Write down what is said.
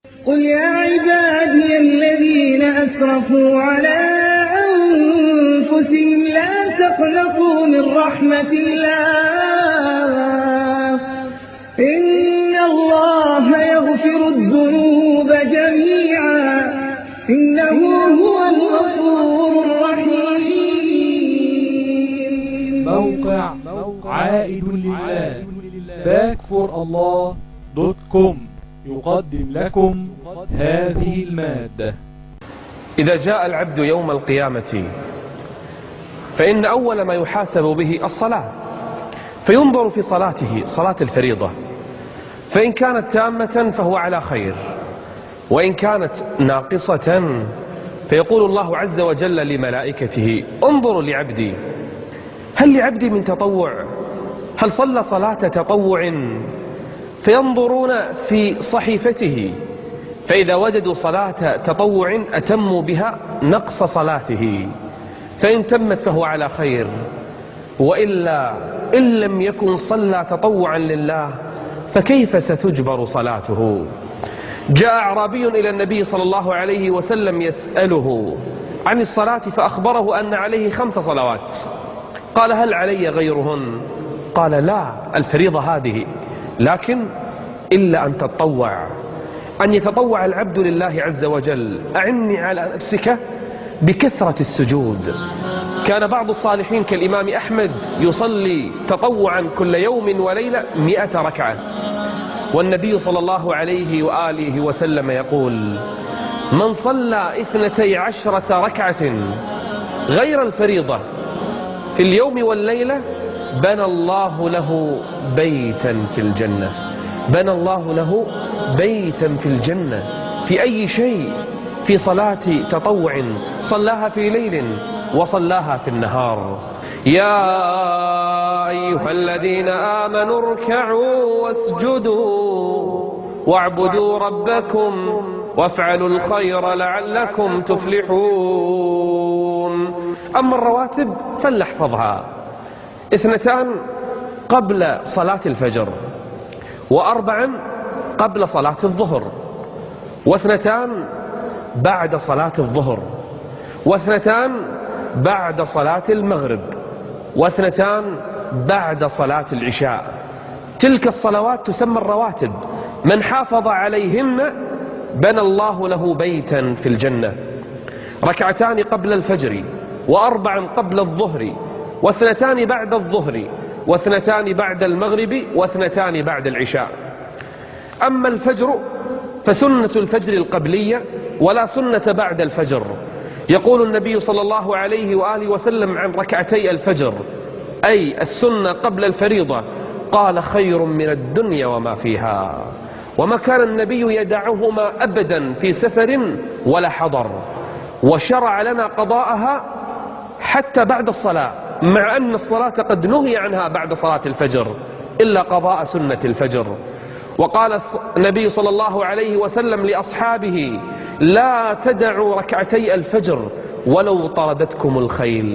قل يا عبادي الذين أسرفوا على أنفسهم لا تقنطوا من رحمة الله إن الله يغفر الذنوب جميعا إنه هو الغفور الرحيم. موقع عائد لله backforallah.com يقدم لكم هذه المادة. إذا جاء العبد يوم القيامة فإن أول ما يحاسب به الصلاة، فينظر في صلاته صلاة الفريضة، فإن كانت تامة فهو على خير، وإن كانت ناقصة فيقول الله عز وجل لملائكته انظروا لعبدي، هل لعبدي من تطوع؟ هل صلى صلاة تطوع؟ فينظرون في صحيفته، فإذا وجدوا صلاة تطوع أتموا بها نقص صلاته، فإن تمت فهو على خير، وإلا إن لم يكن صلى تطوعا لله فكيف ستجبر صلاته؟ جاء أعرابي إلى النبي صلى الله عليه وسلم يسأله عن الصلاة، فأخبره أن عليه 5 صلوات. قال هل علي غيرهن؟ قال لا، الفريضة هذه، لكن إلا أن تتطوع، أن يتطوع العبد لله عز وجل. أعني على نفسك بكثرة السجود. كان بعض الصالحين كالإمام أحمد يصلي تطوعا كل يوم وليلة 100 ركعة، والنبي صلى الله عليه وآله وسلم يقول من صلى 12 ركعة غير الفريضة في اليوم والليلة بنى الله له بيتا في الجنة. بنى الله له بيتا في الجنة في أي شيء؟ في صلاة تطوع صلاها في ليل وصلاها في النهار. يا أيها الذين آمنوا اركعوا واسجدوا واعبدوا ربكم وافعلوا الخير لعلكم تفلحون. أما الرواتب فلنحفظها: 2 قبل صلاة الفجر، و4 قبل صلاة الظهر، و2 بعد صلاة الظهر، و2 بعد صلاة المغرب، و2 بعد صلاة العشاء. تلك الصلوات تسمى الرواتب، من حافظ عليهن بنى الله له بيتا في الجنة. 2 قبل الفجر، و4 قبل الظهر، و2 بعد الظهر، و2 بعد المغرب، و2 بعد العشاء. أما الفجر فسنة الفجر القبلية ولا سنة بعد الفجر. يقول النبي صلى الله عليه وآله وسلم عن ركعتي الفجر، أي السنة قبل الفريضة، قال خير من الدنيا وما فيها. وما كان النبي يدعهما أبدا في سفر ولا حضر، وشرع لنا قضاءها حتى بعد الصلاة، مع أن الصلاة قد نهي عنها بعد صلاة الفجر إلا قضاء سنة الفجر. وقال النبي صلى الله عليه وسلم لأصحابه لا تدعوا ركعتي الفجر ولو طردتكم الخيل.